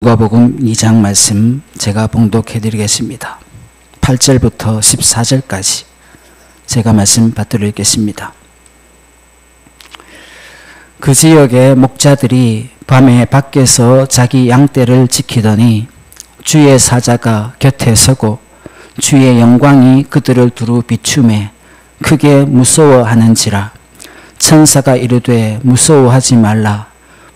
누가복음 2장 말씀 제가 봉독해 드리겠습니다. 8절부터 14절까지 제가 말씀 받들어 읽겠습니다. 그 지역의 목자들이 밤에 밖에서 자기 양떼를 지키더니 주의 사자가 곁에 서고 주의 영광이 그들을 두루 비추매 크게 무서워하는지라. 천사가 이르되 무서워하지 말라.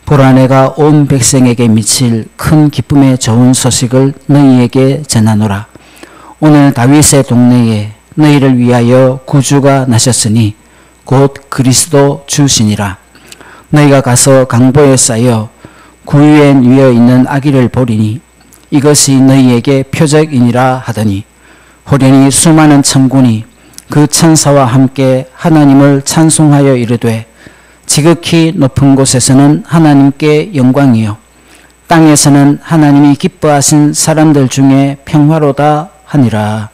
보라, 내가 온 백성에게 미칠 큰 기쁨의 좋은 소식을 너희에게 전하노라. 오늘 다윗의 동네에 너희를 위하여 구주가 나셨으니 곧 그리스도 주시니라. 너희가 가서 강보에 쌓여 구유에 누워 있는 아기를 보리니 이것이 너희에게 표적이니라 하더니, 호련히 수많은 천군이 그 천사와 함께 하나님을 찬송하여 이르되, 지극히 높은 곳에서는 하나님께 영광이요 땅에서는 하나님이 기뻐하신 사람들 중에 평화로다 하니라.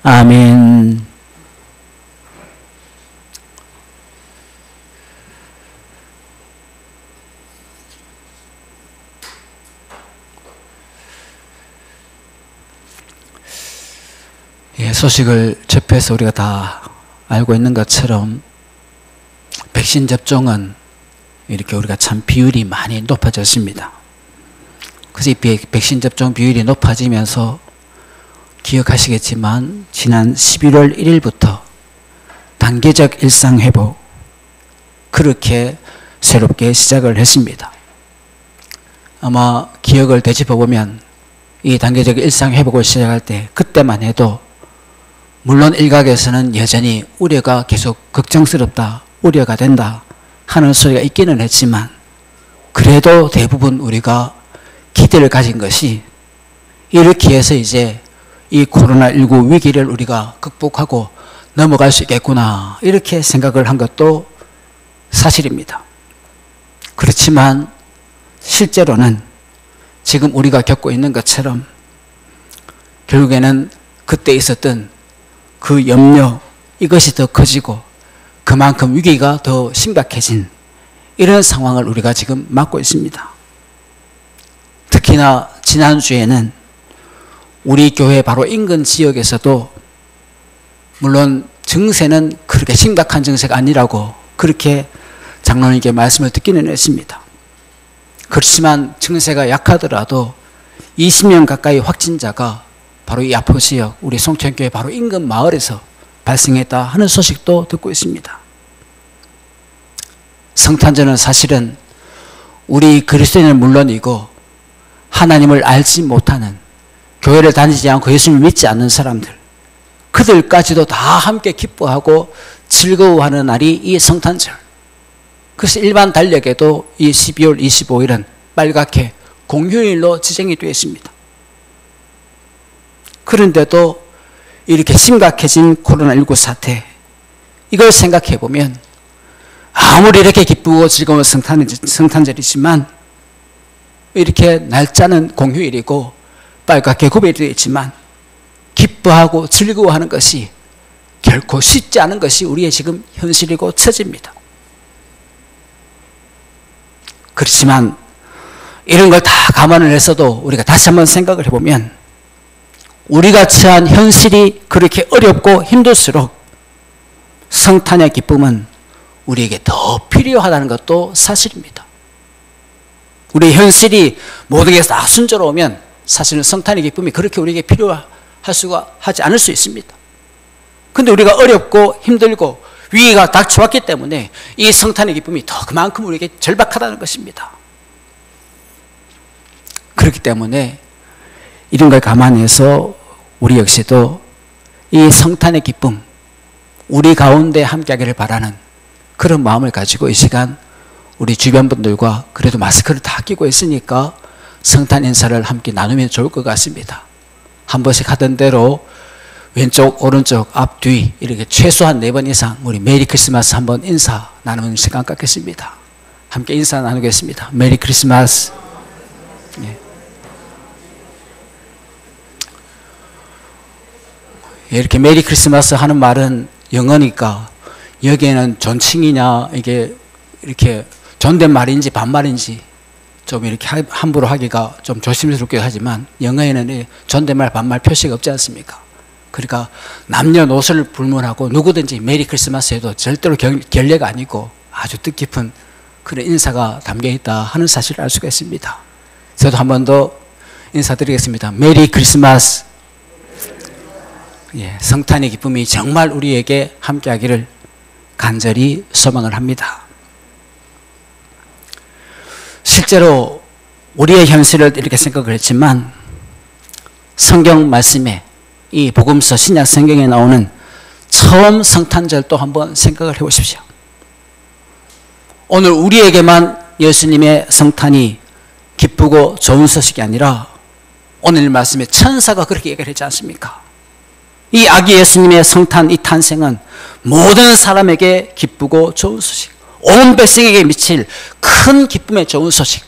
아멘. 소식을 접해서 우리가 다 알고 있는 것처럼 백신 접종은 이렇게 우리가 참 비율이 많이 높아졌습니다. 그래서 이 백신 접종 비율이 높아지면서 기억하시겠지만 지난 11월 1일부터 단계적 일상회복, 그렇게 새롭게 시작을 했습니다. 아마 기억을 되짚어보면 이 단계적 일상회복을 시작할 때 그때만 해도 물론 일각에서는 여전히 우려가 계속 걱정스럽다, 우려가 된다 하는 소리가 있기는 했지만, 그래도 대부분 우리가 기대를 가진 것이 이렇게 해서 이제 이 코로나19 위기를 우리가 극복하고 넘어갈 수 있겠구나, 이렇게 생각을 한 것도 사실입니다. 그렇지만 실제로는 지금 우리가 겪고 있는 것처럼 결국에는 그때 있었던 그 염려, 이것이 더 커지고 그만큼 위기가 더 심각해진 이런 상황을 우리가 지금 맞고 있습니다. 특히나 지난주에는 우리 교회 바로 인근 지역에서도 물론 증세는 그렇게 심각한 증세가 아니라고 그렇게 장로님께 말씀을 듣기는 했습니다. 그렇지만 증세가 약하더라도 20명 가까이 확진자가 바로 이 아포 지역, 우리 송천교회 바로 인근 마을에서 발생했다 하는 소식도 듣고 있습니다. 성탄절은 사실은 우리 그리스도인은 물론이고 하나님을 알지 못하는, 교회를 다니지 않고 예수님을 믿지 않는 사람들, 그들까지도 다 함께 기뻐하고 즐거워하는 날이 이 성탄절. 그래서 일반 달력에도 이 12월 25일은 빨갛게 공휴일로 지정이 되어 있습니다. 그런데도 이렇게 심각해진 코로나19 사태, 이걸 생각해 보면 아무리 이렇게 기쁘고 즐거운 성탄절이지만, 이렇게 날짜는 공휴일이고 빨갛게 구별되어 있지만 기뻐하고 즐거워하는 것이 결코 쉽지 않은 것이 우리의 지금 현실이고 처지입니다. 그렇지만 이런 걸 다 감안을 해서도 우리가 다시 한번 생각을 해보면, 우리가 처한 현실이 그렇게 어렵고 힘들수록 성탄의 기쁨은 우리에게 더 필요하다는 것도 사실입니다. 우리 현실이 모든 게 다 순조로우면 사실은 성탄의 기쁨이 그렇게 우리에게 하지 않을 수 있습니다. 그런데 우리가 어렵고 힘들고 위기가 닥쳐왔기 때문에 이 성탄의 기쁨이 더 그만큼 우리에게 절박하다는 것입니다. 그렇기 때문에 이런 걸 감안해서 우리 역시도 이 성탄의 기쁨, 우리 가운데 함께하기를 바라는 그런 마음을 가지고 이 시간 우리 주변 분들과 그래도 마스크를 다 끼고 있으니까 성탄 인사를 함께 나누면 좋을 것 같습니다. 한 번씩 하던 대로 왼쪽, 오른쪽, 앞, 뒤 이렇게 최소한 4번 이상 우리 메리 크리스마스 한번 인사 나누는 시간 갖겠습니다. 함께 인사 나누겠습니다. 메리 크리스마스. 예. 이렇게 메리 크리스마스 하는 말은 영어니까 여기에는 존칭이냐, 이게 이렇게 존댓말인지 반말인지 좀 이렇게 함부로 하기가 좀 조심스럽기도 하지만 영어에는 존댓말 반말 표시가 없지 않습니까? 그러니까 남녀노소를 불문하고 누구든지 메리 크리스마스 해도 절대로 결례가 아니고 아주 뜻깊은 그런 인사가 담겨 있다 하는 사실을 알 수가 있습니다. 저도 한 번 더 인사드리겠습니다. 메리 크리스마스. 예, 성탄의 기쁨이 정말 우리에게 함께하기를 간절히 소망을 합니다. 실제로 우리의 현실을 이렇게 생각을 했지만 성경 말씀에 이 복음서 신약 성경에 나오는 처음 성탄절도 한번 생각을 해보십시오. 오늘 우리에게만 예수님의 성탄이 기쁘고 좋은 소식이 아니라 오늘 말씀에 천사가 그렇게 얘기를 했지 않습니까? 이 아기 예수님의 성탄, 이 탄생은 모든 사람에게 기쁘고 좋은 소식, 온 백성에게 미칠 큰 기쁨의 좋은 소식,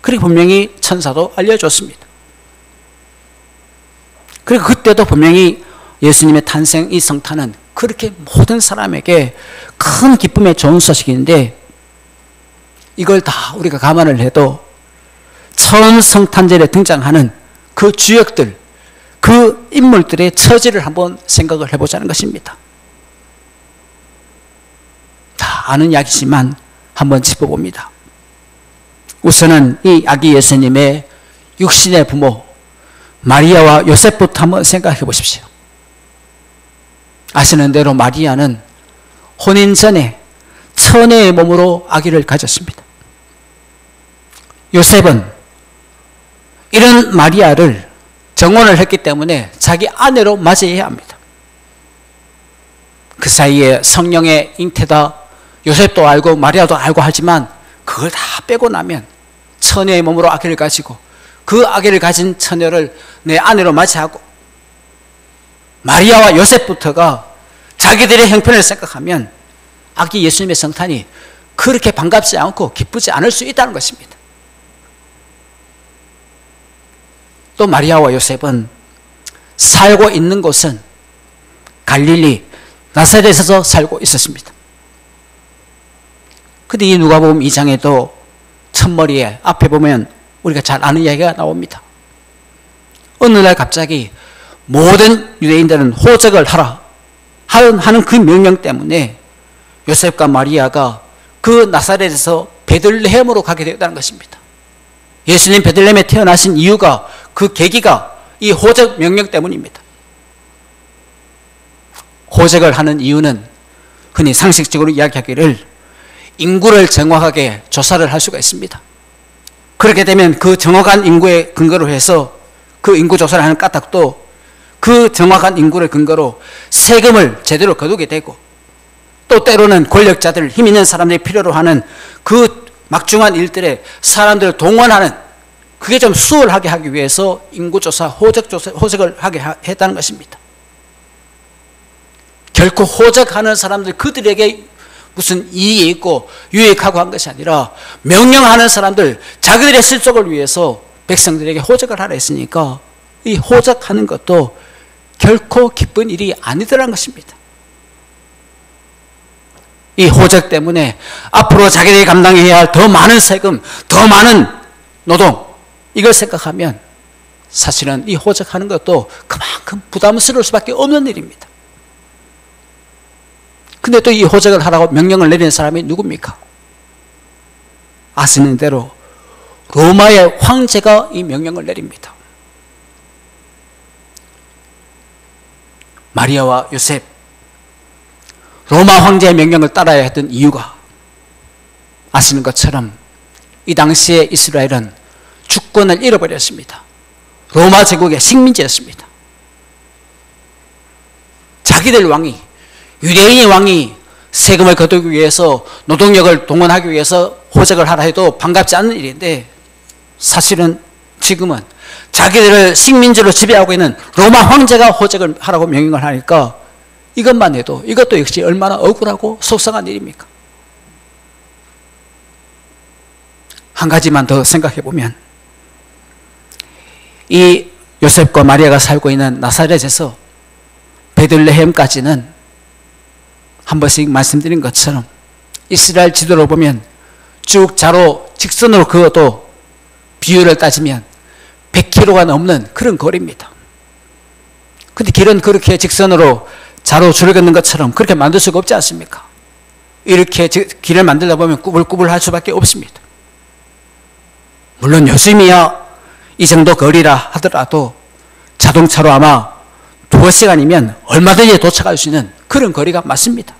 그리고 분명히 천사도 알려줬습니다. 그리고 그때도 분명히 예수님의 탄생, 이 성탄은 그렇게 모든 사람에게 큰 기쁨의 좋은 소식인데 이걸 다 우리가 감안을 해도 처음 성탄절에 등장하는 그 주역들, 그 인물들의 처지를 한번 생각을 해보자는 것입니다. 다 아는 이야기지만 한번 짚어봅니다. 우선은 이 아기 예수님의 육신의 부모 마리아와 요셉부터 한번 생각해 보십시오. 아시는 대로 마리아는 혼인 전에 처녀의 몸으로 아기를 가졌습니다. 요셉은 이런 마리아를 정혼을 했기 때문에 자기 아내로 맞이해야 합니다. 그 사이에 성령의 잉태다 요셉도 알고 마리아도 알고 하지만 그걸 다 빼고 나면 처녀의 몸으로 아기를 가지고 그 아기를 가진 처녀를 내 아내로 맞이하고 마리아와 요셉부터가 자기들의 형편을 생각하면 아기 예수님의 성탄이 그렇게 반갑지 않고 기쁘지 않을 수 있다는 것입니다. 또 마리아와 요셉은 살고 있는 곳은 갈릴리 나사렛에서 살고 있었습니다. 근데 이 누가복음 2장에도 첫머리에 앞에 보면 우리가 잘 아는 이야기가 나옵니다. 어느 날 갑자기 모든 유대인들은 호적을 하라 하는 그 명령 때문에 요셉과 마리아가 그 나사렛에서 베들레헴으로 가게 되었다는 것입니다. 예수님 베들레헴에 태어나신 이유가 그 계기가 이 호적 명령 때문입니다. 호적을 하는 이유는 흔히 상식적으로 이야기하기를 인구를 정확하게 조사를 할 수가 있습니다. 그렇게 되면 그 정확한 인구에 근거로 해서 그 인구 조사를 하는 까닭도 그 정확한 인구를 근거로 세금을 제대로 거두게 되고 또 때로는 권력자들, 힘 있는 사람들이 필요로 하는 그 막중한 일들에 사람들을 동원하는 그게 좀 수월하게 하기 위해서 인구조사, 호적을 하게 했다는 것입니다. 결코 호적하는 사람들 그들에게 무슨 이익이 있고 유익하고 한 것이 아니라 명령하는 사람들 자기들의 실속을 위해서 백성들에게 호적을 하라 했으니까 이 호적하는 것도 결코 기쁜 일이 아니더라는 것입니다. 이 호적 때문에 앞으로 자기들이 감당해야 할 더 많은 세금, 더 많은 노동 이걸 생각하면 사실은 이 호적하는 것도 그만큼 부담스러울 수밖에 없는 일입니다. 근데 또 이 호적을 하라고 명령을 내리는 사람이 누굽니까? 아시는 대로 로마의 황제가 이 명령을 내립니다. 마리아와 요셉, 로마 황제의 명령을 따라야 했던 이유가 아시는 것처럼 이 당시에 이스라엘은 주권을 잃어버렸습니다. 로마 제국의 식민지였습니다. 자기들 왕이, 유대인의 왕이 세금을 거두기 위해서 노동력을 동원하기 위해서 호적을 하라 해도 반갑지 않은 일인데 사실은 지금은 자기들을 식민지로 지배하고 있는 로마 황제가 호적을 하라고 명령을 하니까 이것만 해도 이것도 역시 얼마나 억울하고 속상한 일입니까? 한 가지만 더 생각해 보면 이 요셉과 마리아가 살고 있는 나사렛에서 베들레헴까지는 한 번씩 말씀드린 것처럼 이스라엘 지도를 보면 쭉 좌로 직선으로 그어도 비율을 따지면 100km가 넘는 그런 거리입니다. 근데 길은 그렇게 직선으로 자로 줄을 긋는 것처럼 그렇게 만들 수가 없지 않습니까? 이렇게 길을 만들다 보면 꾸불꾸불 할 수밖에 없습니다. 물론 요즘이야 이 정도 거리라 하더라도 자동차로 아마 2시간이면 얼마든지 도착할 수 있는 그런 거리가 맞습니다.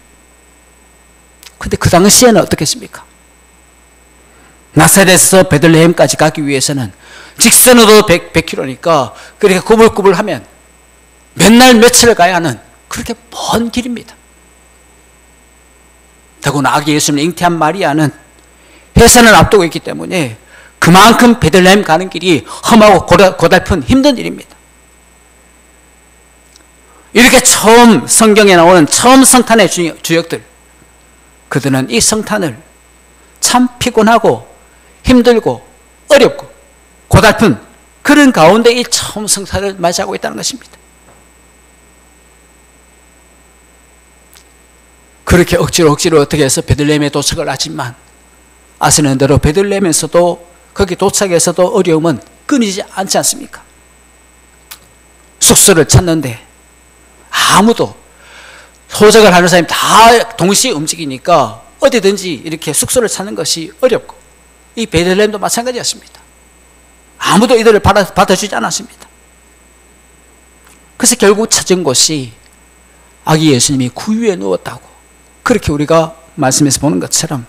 근데 그 당시에는 어떻겠습니까? 나사렛에서 베들레헴까지 가기 위해서는 직선으로 100km니까 그렇게 꾸불꾸불 하면 몇 날 며칠을 가야 하는 그렇게 먼 길입니다. 더구나 아기 예수님을 잉태한 마리아는 해산을 앞두고 있기 때문에 그만큼 베들레헴 가는 길이 험하고 고달픈 힘든 일입니다. 이렇게 처음 성경에 나오는 처음 성탄의 주역들, 그들은 이 성탄을 참 피곤하고 힘들고 어렵고 고달픈 그런 가운데 이 처음 성탄을 맞이하고 있다는 것입니다. 그렇게 억지로 어떻게 해서 베들레헴에 도착을 하지만 아시는 대로 베들레헴에서도 거기 도착해서도 어려움은 끊이지 않지 않습니까? 숙소를 찾는데 아무도 소적을 하는 사람이 다 동시에 움직이니까 어디든지 이렇게 숙소를 찾는 것이 어렵고 이 베들레헴도 마찬가지였습니다. 아무도 이들을 받아주지 않았습니다. 그래서 결국 찾은 곳이 아기 예수님이 구유에 누웠다고 그렇게 우리가 말씀에서 보는 것처럼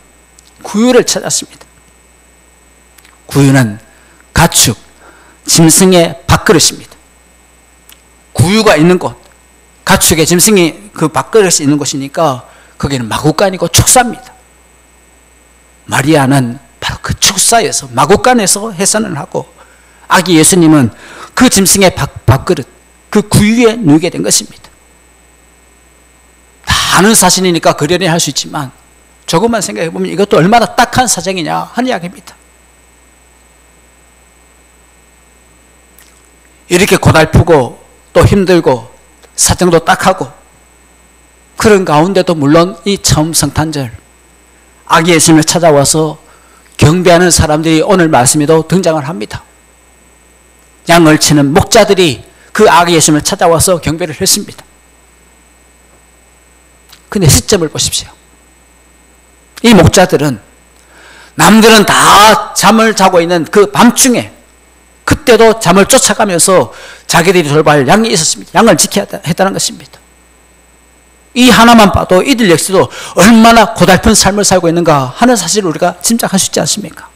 구유를 찾았습니다. 구유는 가축, 짐승의 밥그릇입니다. 구유가 있는 곳, 가축의 짐승이 그 밥그릇이 있는 곳이니까 거기는 마구간이고 축사입니다. 마리아는 바로 그 축사에서 마구간에서 해산을 하고 아기 예수님은 그 짐승의 밥그릇, 그 구유에 누게 된 것입니다. 다 아는 사실이니까 그려내 할 수 있지만 조금만 생각해 보면 이것도 얼마나 딱한 사정이냐 하는 이야기입니다. 이렇게 고달프고 또 힘들고 사정도 딱하고 그런 가운데도 물론 이 처음 성탄절 아기 예수님을 찾아와서 경배하는 사람들이 오늘 말씀에도 등장을 합니다. 양을 치는 목자들이 그 아기 예수님을 찾아와서 경배를 했습니다. 근데 시점을 보십시오. 이 목자들은 남들은 다 잠을 자고 있는 그 밤중에 그때도 잠을 쫓아가면서 자기들이 돌봐야 양이 있었습니다. 양을 지켜야 했다는 것입니다. 이 하나만 봐도 이들 역시도 얼마나 고달픈 삶을 살고 있는가 하는 사실을 우리가 짐작할 수 있지 않습니까?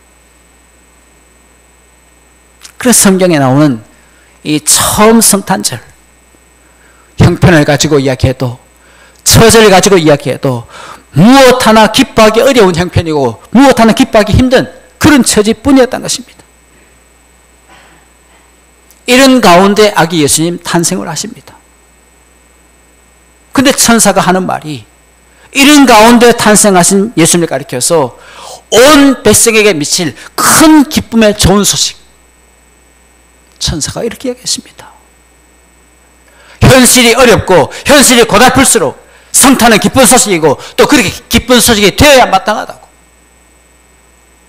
그래서 성경에 나오는 이 처음 성탄절 형편을 가지고 이야기해도 처절을 가지고 이야기해도 무엇 하나 기뻐하기 어려운 형편이고 무엇 하나 기뻐하기 힘든 그런 처지뿐이었던 것입니다. 이런 가운데 아기 예수님 탄생을 하십니다. 근데 천사가 하는 말이 이런 가운데 탄생하신 예수님을 가리켜서 온 백성에게 미칠 큰 기쁨의 좋은 소식, 천사가 이렇게 이야기했습니다. 현실이 어렵고 현실이 고달플수록 성탄은 기쁜 소식이고 또 그렇게 기쁜 소식이 되어야 마땅하다고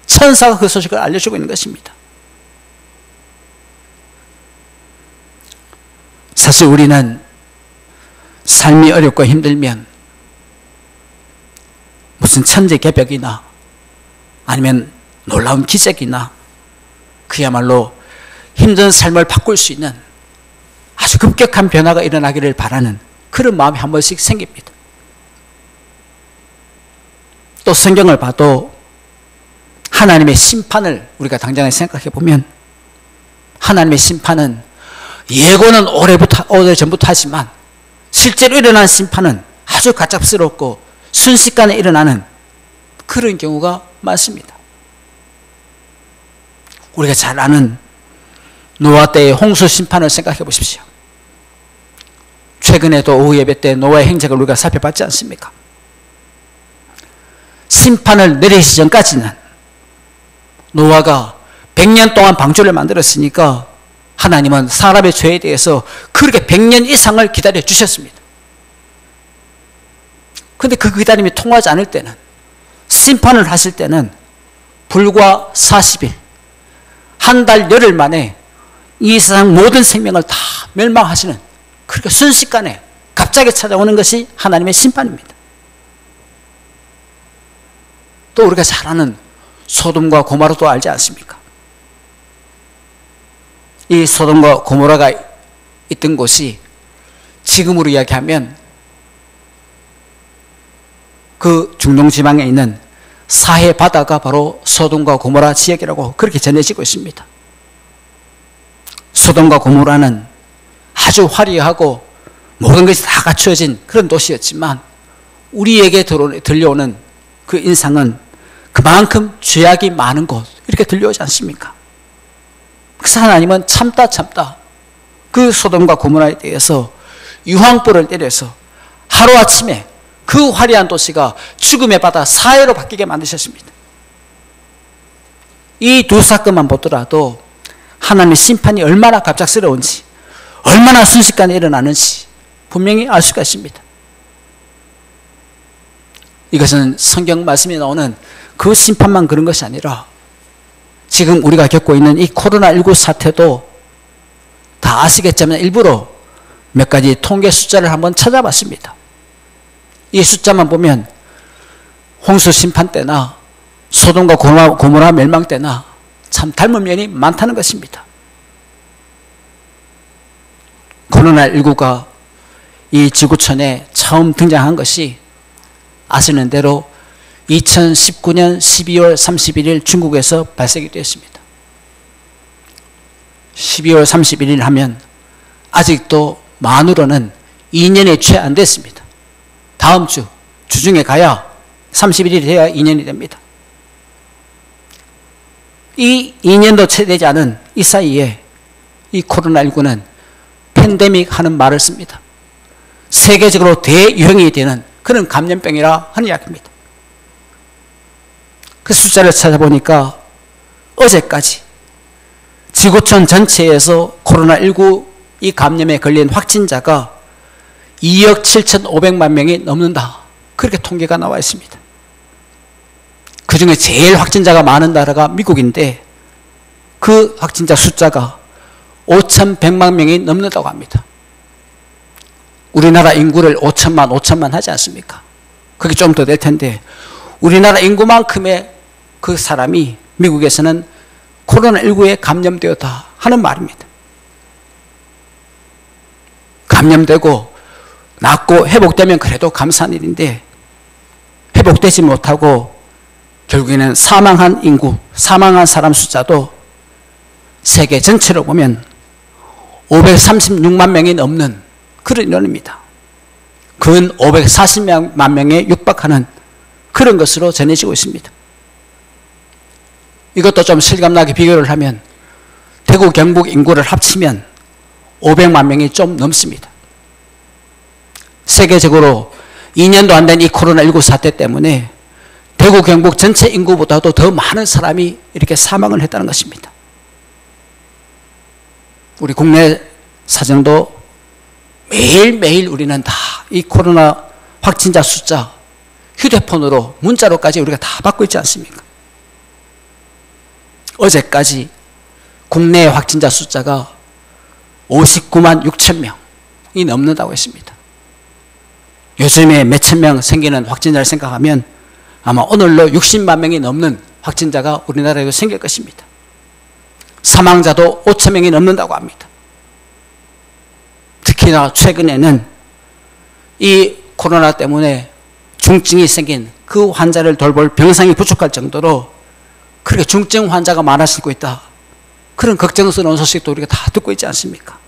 천사가 그 소식을 알려주고 있는 것입니다. 사실 우리는 삶이 어렵고 힘들면 무슨 천재개벽이나 아니면 놀라운 기적이나 그야말로 힘든 삶을 바꿀 수 있는 아주 급격한 변화가 일어나기를 바라는 그런 마음이 한 번씩 생깁니다. 또 성경을 봐도 하나님의 심판을 우리가 당장에 생각해 보면 하나님의 심판은 예고는 오래전부터 하지만 실제로 일어난 심판은 아주 갑작스럽고 순식간에 일어나는 그런 경우가 많습니다. 우리가 잘 아는 노아 때의 홍수 심판을 생각해 보십시오. 최근에도 오후 예배 때 노아의 행적을 우리가 살펴봤지 않습니까? 심판을 내리기 전까지는 노아가 100년 동안 방주를 만들었으니까 하나님은 사람의 죄에 대해서 그렇게 100년 이상을 기다려 주셨습니다. 그런데 그 기다림이 통하지 않을 때는 심판을 하실 때는 불과 40일 한 달 열흘 만에 이 세상 모든 생명을 다 멸망하시는, 그렇게 순식간에 갑자기 찾아오는 것이 하나님의 심판입니다. 또 우리가 잘 아는 소돔과 고모라도 알지 않습니까? 이 소돔과 고모라가 있던 곳이 지금으로 이야기하면 그 중동 지방에 있는 사해 바다가 바로 소돔과 고모라 지역이라고 그렇게 전해지고 있습니다. 소돔과 고모라는 아주 화려하고 모든 것이 다 갖추어진 그런 도시였지만 우리에게 들려오는 그 인상은 그만큼 죄악이 많은 곳, 이렇게 들려오지 않습니까? 그래서 하나님은 참다 그 소돔과 고모라에 대해서 유황불을 때려서 하루아침에 그 화려한 도시가 죽음의 바다 사해로 바뀌게 만드셨습니다. 이 두 사건만 보더라도 하나님의 심판이 얼마나 갑작스러운지, 얼마나 순식간에 일어나는지 분명히 알 수가 있습니다. 이것은 성경 말씀에 나오는 그 심판만 그런 것이 아니라 지금 우리가 겪고 있는 이 코로나19 사태도 다 아시겠지만 일부러 몇 가지 통계 숫자를 한번 찾아봤습니다. 이 숫자만 보면 홍수 심판 때나 소돔과 고모라 멸망 때나 참 닮은 면이 많다는 것입니다. 코로나19가 이 지구촌에 처음 등장한 것이 아시는 대로 2019년 12월 31일 중국에서 발생이 되었습니다. 12월 31일 하면 아직도 만으로는 2년이 채 안 됐습니다. 다음 주중에 가야 31일이 돼야 2년이 됩니다. 이 2년도 채 되지 않은 이 사이에 이 코로나19는 팬데믹 하는 말을 씁니다. 세계적으로 대유행이 되는 그런 감염병이라 하는 이야기입니다. 그 숫자를 찾아보니까 어제까지 지구촌 전체에서 코로나19 이 감염에 걸린 확진자가 2억 7,500만 명이 넘는다, 그렇게 통계가 나와 있습니다. 그 중에 제일 확진자가 많은 나라가 미국인데 그 확진자 숫자가 5,100만 명이 넘는다고 합니다. 우리나라 인구를 5천만 하지 않습니까? 그게 좀 더 될 텐데 우리나라 인구만큼의 그 사람이 미국에서는 코로나19에 감염되었다 하는 말입니다. 감염되고 낫고 회복되면 그래도 감사한 일인데 회복되지 못하고 결국에는 사망한 인구, 사망한 사람 숫자도 세계 전체로 보면 536만 명이 넘는 그런 인원입니다. 근 540만 명에 육박하는 그런 것으로 전해지고 있습니다. 이것도 좀 실감나게 비교를 하면 대구 경북 인구를 합치면 500만 명이 좀 넘습니다. 세계적으로 2년도 안 된 이 코로나19 사태 때문에 대구 경북 전체 인구보다도 더 많은 사람이 이렇게 사망을 했다는 것입니다. 우리 국내 사정도 매일매일 우리는 다 이 코로나 확진자 숫자 휴대폰으로 문자로까지 우리가 다 받고 있지 않습니까? 어제까지 국내 확진자 숫자가 59만 6천 명이 넘는다고 했습니다. 요즘에 몇천 명 생기는 확진자를 생각하면 아마 오늘로 60만 명이 넘는 확진자가 우리나라에 생길 것입니다. 사망자도 5천 명이 넘는다고 합니다. 특히나 최근에는 이 코로나 때문에 중증이 생긴 그 환자를 돌볼 병상이 부족할 정도로 그렇게 중증 환자가 많아지고 있다, 그런 걱정스러운 소식도 우리가 다 듣고 있지 않습니까?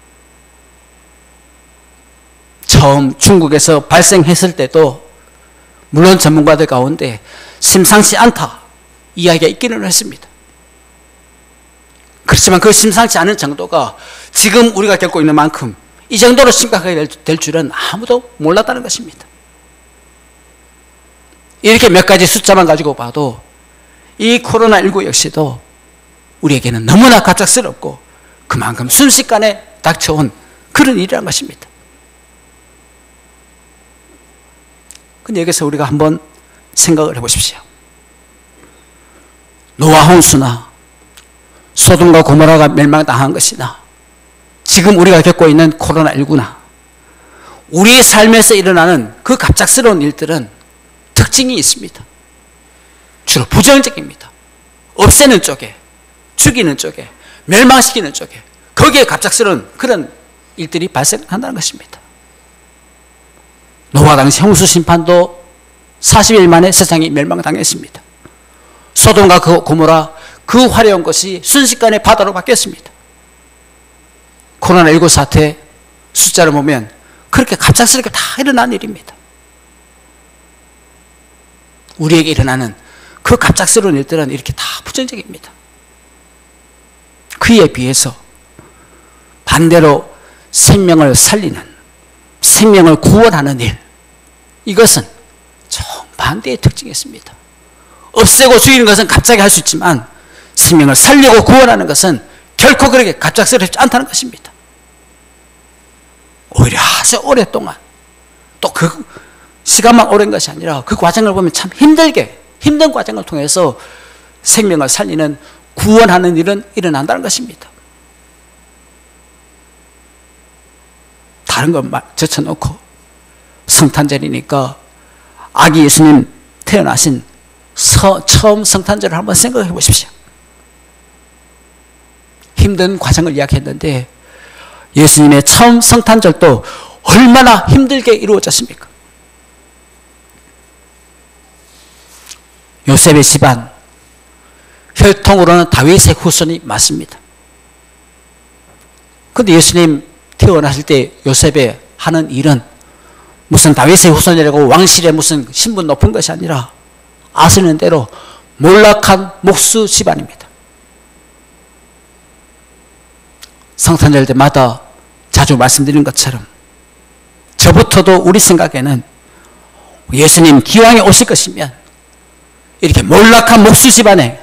처음 중국에서 발생했을 때도 물론 전문가들 가운데 심상치 않다 이야기가 있기는 했습니다. 그렇지만 그 심상치 않은 정도가 지금 우리가 겪고 있는 만큼 이 정도로 심각하게 될 줄은 아무도 몰랐다는 것입니다. 이렇게 몇 가지 숫자만 가지고 봐도 이 코로나19 역시도 우리에게는 너무나 갑작스럽고 그만큼 순식간에 닥쳐온 그런 일이라는 것입니다. 근데 여기서 우리가 한번 생각을 해보십시오. 노아 홍수나 소돔과 고모라가 멸망당한 것이나 지금 우리가 겪고 있는 코로나19나 우리의 삶에서 일어나는 그 갑작스러운 일들은 특징이 있습니다. 주로 부정적입니다. 없애는 쪽에, 죽이는 쪽에, 멸망시키는 쪽에, 거기에 갑작스러운 그런 일들이 발생한다는 것입니다. 노아 당시 홍수 심판도 40일 만에 세상이 멸망당했습니다. 소돔과 고모라 그 화려한 것이 순식간에 바다로 바뀌었습니다. 코로나19 사태 숫자를 보면 그렇게 갑작스럽게 다 일어난 일입니다. 우리에게 일어나는 그 갑작스러운 일들은 이렇게 다 부정적입니다. 그에 비해서 반대로 생명을 살리는, 생명을 구원하는 일, 이것은 정반대의 특징이 있습니다. 없애고 죽이는 것은 갑자기 할 수 있지만 생명을 살리고 구원하는 것은 결코 그렇게 갑작스럽지 않다는 것입니다. 오히려 아주 오랫동안, 또 그 시간만 오랜 것이 아니라 그 과정을 보면 참 힘든 과정을 통해서 생명을 살리는, 구원하는 일은 일어난다는 것입니다. 다른 것 제쳐놓고 성탄절이니까 아기 예수님 태어나신 처음 성탄절을 한번 생각해 보십시오. 힘든 과정을 이야기했는데 예수님의 처음 성탄절도 얼마나 힘들게 이루어졌습니까? 요셉의 집안, 혈통으로는 다윗의 후손이 맞습니다. 그런데 예수님 태어났을 때 요셉의 하는 일은 무슨 다윗의 후손이라고 왕실의 무슨 신분 높은 것이 아니라 아시는 대로 몰락한 목수 집안입니다. 성탄절 때마다 자주 말씀드린 것처럼 저부터도 우리 생각에는 예수님 기왕에 오실 것이면 이렇게 몰락한 목수 집안의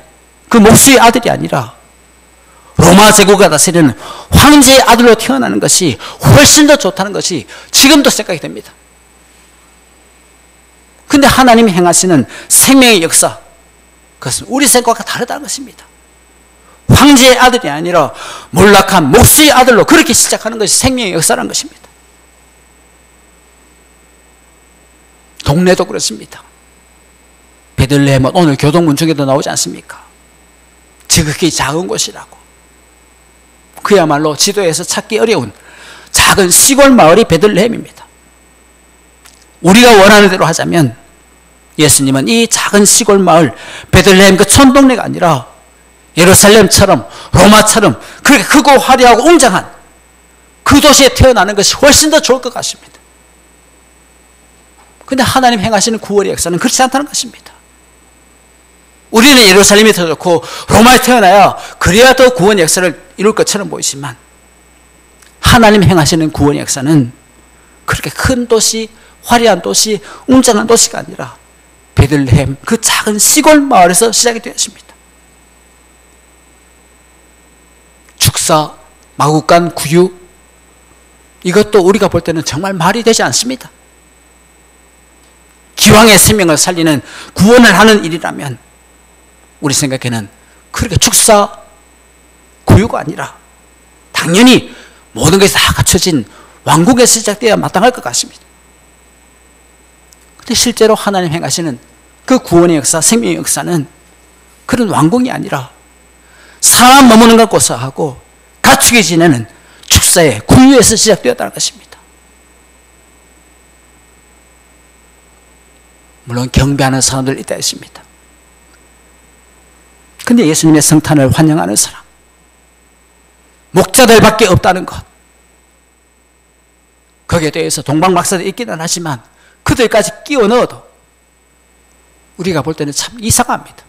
그 목수의 아들이 아니라 로마 제국가 다스리는 황제의 아들로 태어나는 것이 훨씬 더 좋다는 것이 지금도 생각이 됩니다. 근데 하나님이 행하시는 생명의 역사, 그것은 우리 생각과 다르다는 것입니다. 황제의 아들이 아니라 몰락한 목수의 아들로 그렇게 시작하는 것이 생명의 역사라는 것입니다. 동네도 그렇습니다. 베들레헴은 오늘 교동문중에도 나오지 않습니까? 지극히 작은 곳이라고. 그야말로 지도에서 찾기 어려운 작은 시골 마을이 베들레헴입니다. 우리가 원하는 대로 하자면 예수님은 이 작은 시골 마을 베들레헴 그 촌동네가 아니라 예루살렘처럼 로마처럼 그렇게 크고 화려하고 웅장한 그 도시에 태어나는 것이 훨씬 더 좋을 것 같습니다. 그런데 하나님 행하시는 구원의 역사는 그렇지 않다는 것입니다. 우리는 예루살렘이 더 좋고 로마에 태어나야 그래야 더 구원의 역사를 이룰 것처럼 보이지만 하나님 행하시는 구원의 역사는 그렇게 큰 도시, 화려한 도시, 웅장한 도시가 아니라 베들레헴 그 작은 시골 마을에서 시작이 되었습니다. 축사, 마구간, 구유, 이것도 우리가 볼 때는 정말 말이 되지 않습니다. 기왕의 생명을 살리는 구원을 하는 일이라면 우리 생각에는 그렇게 축사, 구유가 아니라 당연히 모든 것이 다 갖춰진 왕국에서 시작되어야 마땅할 것 같습니다. 그런데 실제로 하나님 행하시는 그 구원의 역사, 생명의 역사는 그런 왕궁이 아니라 사람 머무는 것 고사하고 갖추게 지내는 축사의 구유에서 시작되었다는 것입니다. 물론 경배하는 사람들 있다 있습니다. 근데 예수님의 성탄을 환영하는 사람, 목자들밖에 없다는 것, 거기에 대해서 동방박사도 있기는 하지만 그들까지 끼워 넣어도 우리가 볼 때는 참 이상합니다.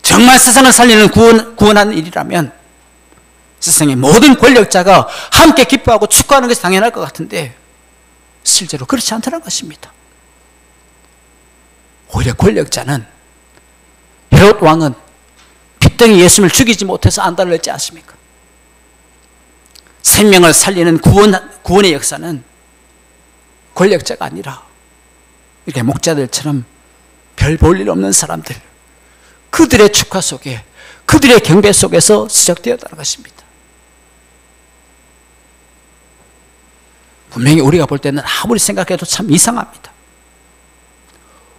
정말 세상을 살리는 구원하는 일이라면 세상의 모든 권력자가 함께 기뻐하고 축하하는 것이 당연할 것 같은데 실제로 그렇지 않다는 것입니다. 오히려 권력자는, 헤롯 왕은 핏덩이 예수님을 죽이지 못해서 안달을 냈지 않습니까? 생명을 살리는 구원의 역사는 권력자가 아니라 이렇게 목자들처럼 별 볼 일 없는 사람들, 그들의 축하 속에, 그들의 경배 속에서 시작되었다는 것입니다. 분명히 우리가 볼 때는 아무리 생각해도 참 이상합니다.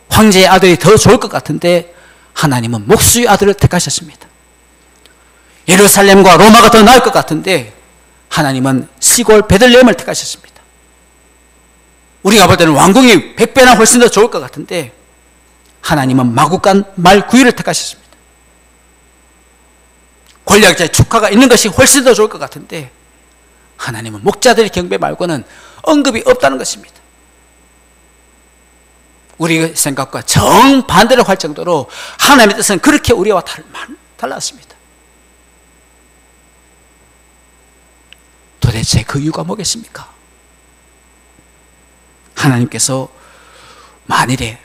황제의 아들이 더 좋을 것 같은데 하나님은 목수의 아들을 택하셨습니다. 예루살렘과 로마가 더 나을 것 같은데 하나님은 시골 베들레헴을 택하셨습니다. 우리가 볼 때는 왕궁이 100배나 훨씬 더 좋을 것 같은데 하나님은 마구간 말 구유를 택하셨습니다. 권력자의 축하가 있는 것이 훨씬 더 좋을 것 같은데 하나님은 목자들의 경배 말고는 언급이 없다는 것입니다. 우리의 생각과 정반대로 할 정도로 하나님의 뜻은 그렇게 우리와 달랐습니다. 도대체 그 이유가 뭐겠습니까? 하나님께서 만일에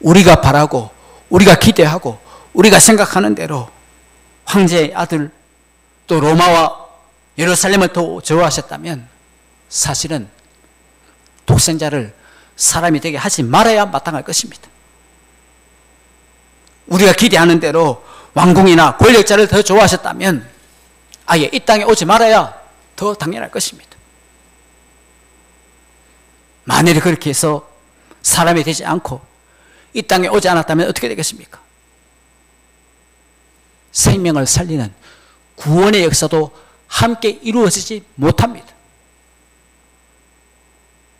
우리가 바라고 우리가 기대하고 우리가 생각하는 대로 황제의 아들 또 로마와 예루살렘을 더 좋아하셨다면 사실은 독생자를 사람이 되게 하지 말아야 마땅할 것입니다. 우리가 기대하는 대로 왕궁이나 권력자를 더 좋아하셨다면 아예 이 땅에 오지 말아야 더 당연할 것입니다. 만일에 그렇게 해서 사람이 되지 않고 이 땅에 오지 않았다면 어떻게 되겠습니까? 생명을 살리는 구원의 역사도 함께 이루어지지 못합니다.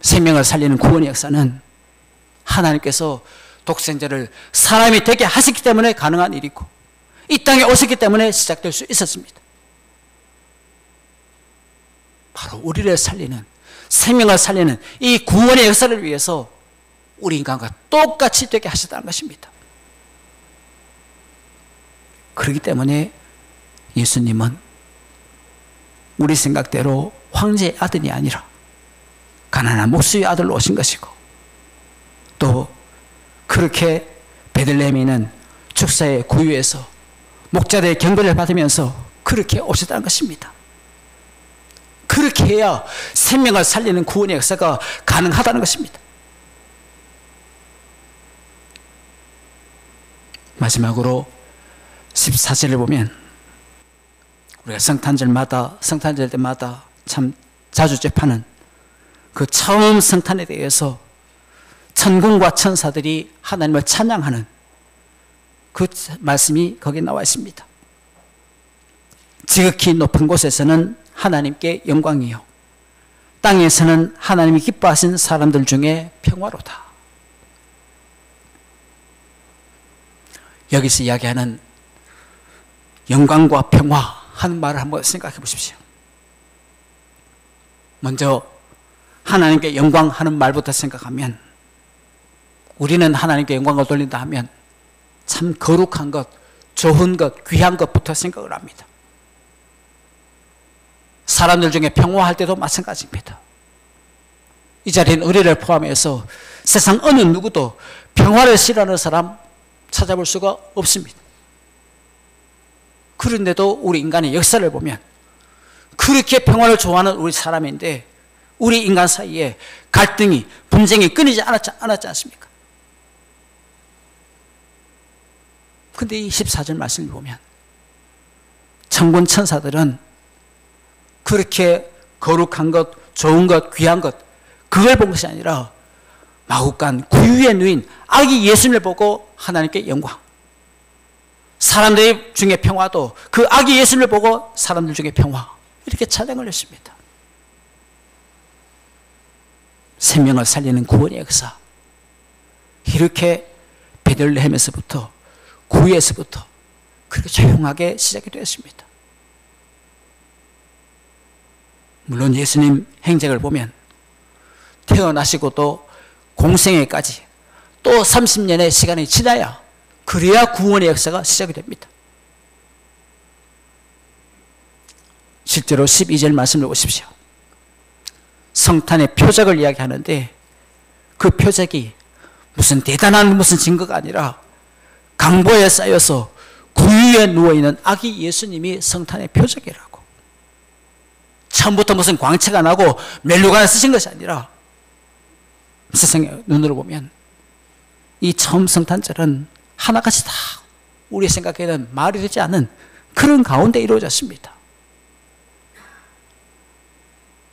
생명을 살리는 구원의 역사는 하나님께서 독생자를 사람이 되게 하셨기 때문에 가능한 일이고 이 땅에 오셨기 때문에 시작될 수 있었습니다. 바로 우리를 살리는 생명을 살리는 이 구원의 역사를 위해서 우리 인간과 똑같이 되게 하셨다는 것입니다. 그렇기 때문에 예수님은 우리 생각대로 황제의 아들이 아니라 가난한 목수의 아들로 오신 것이고 또 그렇게 베들레헴에 있는 축사의 구유에서 목자들의 경배를 받으면서 그렇게 오셨다는 것입니다. 그렇게 해야 생명을 살리는 구원의 역사가 가능하다는 것입니다. 마지막으로 14절을 보면 우리가 성탄절 때마다 참 자주 접하는 그 처음 성탄에 대해서 천군과 천사들이 하나님을 찬양하는 그 말씀이 거기에 나와 있습니다. 지극히 높은 곳에서는 하나님께 영광이요 땅에서는 하나님이 기뻐하신 사람들 중에 평화로다. 여기서 이야기하는 영광과 평화 하는 말을 한번 생각해 보십시오. 먼저 하나님께 영광하는 말부터 생각하면 우리는 하나님께 영광을 돌린다 하면 참 거룩한 것, 좋은 것, 귀한 것부터 생각을 합니다. 사람들 중에 평화할 때도 마찬가지입니다. 이 자리는 우리를 포함해서 세상 어느 누구도 평화를 싫어하는 사람 찾아볼 수가 없습니다. 그런데도 우리 인간의 역사를 보면 그렇게 평화를 좋아하는 우리 사람인데 우리 인간 사이에 갈등이, 분쟁이 끊이지 않았지 않습니까? 근데 이 14절 말씀을 보면 천군 천사들은 그렇게 거룩한 것, 좋은 것, 귀한 것 그걸 본 것이 아니라 마구간 구유에 누인 아기 예수님을 보고 하나님께 영광, 사람들 중에 평화도 그 아기 예수님을 보고 사람들 중에 평화, 이렇게 찬양을 했습니다. 생명을 살리는 구원의 역사, 이렇게 베들레헴에서부터 구유에서부터 그렇게 조용하게 시작이 되었습니다. 물론 예수님 행적을 보면 태어나시고도 공생애까지 또 30년의 시간이 지나야 그래야 구원의 역사가 시작이 됩니다. 실제로 12절 말씀을 보십시오. 성탄의 표적을 이야기하는데 그 표적이 무슨 대단한 무슨 증거가 아니라 강보에 쌓여서 구유에 누워있는 아기 예수님이 성탄의 표적이라고. 처음부터 무슨 광채가 나고 멜로가 쓰신 것이 아니라 세상의 눈으로 보면 이 처음 성탄절은 하나같이 다 우리 생각에는 말이 되지 않는 그런 가운데 이루어졌습니다.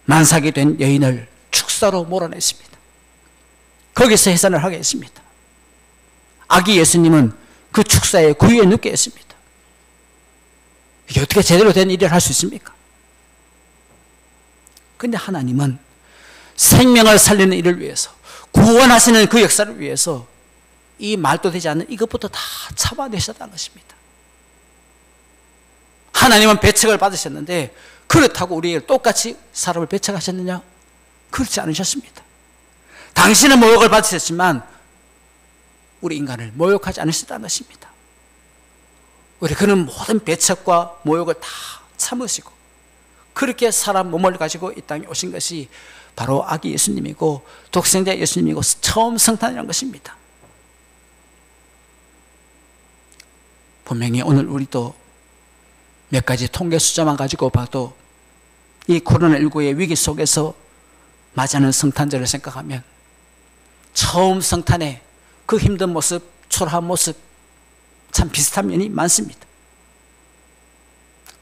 만삭이 된 여인을 축사로 몰아냈습니다. 거기서 해산을 하게 했습니다. 아기 예수님은 그 축사의 구유에 눕게 했습니다. 이게 어떻게 제대로 된 일을 할 수 있습니까? 그런데 하나님은 생명을 살리는 일을 위해서, 구원하시는 그 역사를 위해서 이 말도 되지 않는 이것부터 다 참아내셨다는 것입니다. 하나님은 배척을 받으셨는데 그렇다고 우리에게 똑같이 사람을 배척하셨느냐? 그렇지 않으셨습니다. 당신은 모욕을 받으셨지만 우리 인간을 모욕하지 않으셨다는 것입니다. 우리 그는 모든 배척과 모욕을 다 참으시고 그렇게 사람 몸을 가지고 이 땅에 오신 것이 바로 아기 예수님이고 독생자 예수님이고 처음 성탄이라는 것입니다. 분명히 오늘 우리도 몇 가지 통계 숫자만 가지고 봐도 이 코로나19의 위기 속에서 맞이하는 성탄절을 생각하면 처음 성탄의 그 힘든 모습, 초라한 모습 참 비슷한 면이 많습니다.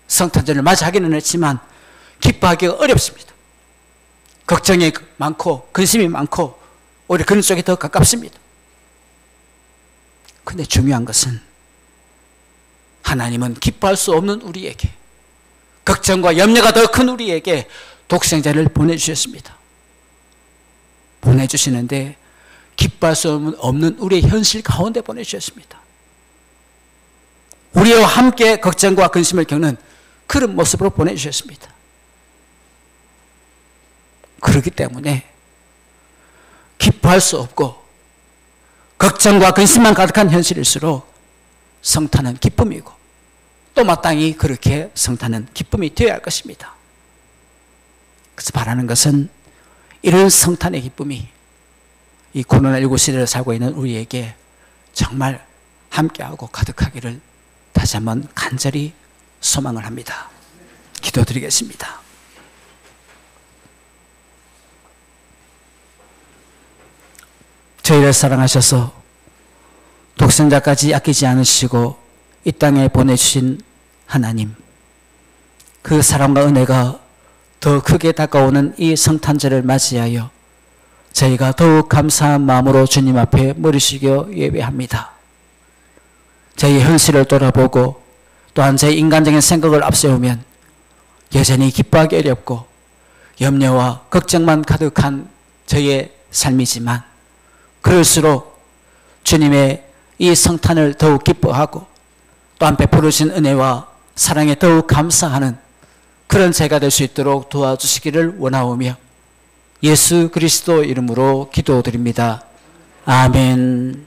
성탄절을 맞이하기는 했지만 기뻐하기가 어렵습니다. 걱정이 많고 근심이 많고 오히려 그런 쪽이 더 가깝습니다. 그런데 중요한 것은 하나님은 기뻐할 수 없는 우리에게, 걱정과 염려가 더 큰 우리에게 독생자를 보내주셨습니다. 보내주시는데 기뻐할 수 없는 우리의 현실 가운데 보내주셨습니다. 우리와 함께 걱정과 근심을 겪는 그런 모습으로 보내주셨습니다. 그렇기 때문에 기뻐할 수 없고 걱정과 근심만 가득한 현실일수록 성탄은 기쁨이고 또 마땅히 그렇게 성탄은 기쁨이 되어야 할 것입니다. 그래서 바라는 것은 이런 성탄의 기쁨이 이 코로나19 시대를 살고 있는 우리에게 정말 함께하고 가득하기를 다시 한번 간절히 소망을 합니다. 기도드리겠습니다. 저희를 사랑하셔서 독생자까지 아끼지 않으시고 이 땅에 보내주신 하나님, 그 사랑과 은혜가 더 크게 다가오는 이 성탄절을 맞이하여 저희가 더욱 감사한 마음으로 주님 앞에 머리 숙여 예배합니다. 저희의 현실을 돌아보고 또한 저희 인간적인 생각을 앞세우면 여전히 기뻐하기 어렵고 염려와 걱정만 가득한 저희의 삶이지만 그럴수록 주님의 이 성탄을 더욱 기뻐하고 또한 베풀으신 은혜와 사랑에 더욱 감사하는 그런 제가 될 수 있도록 도와주시기를 원하오며 예수 그리스도 이름으로 기도드립니다. 아멘.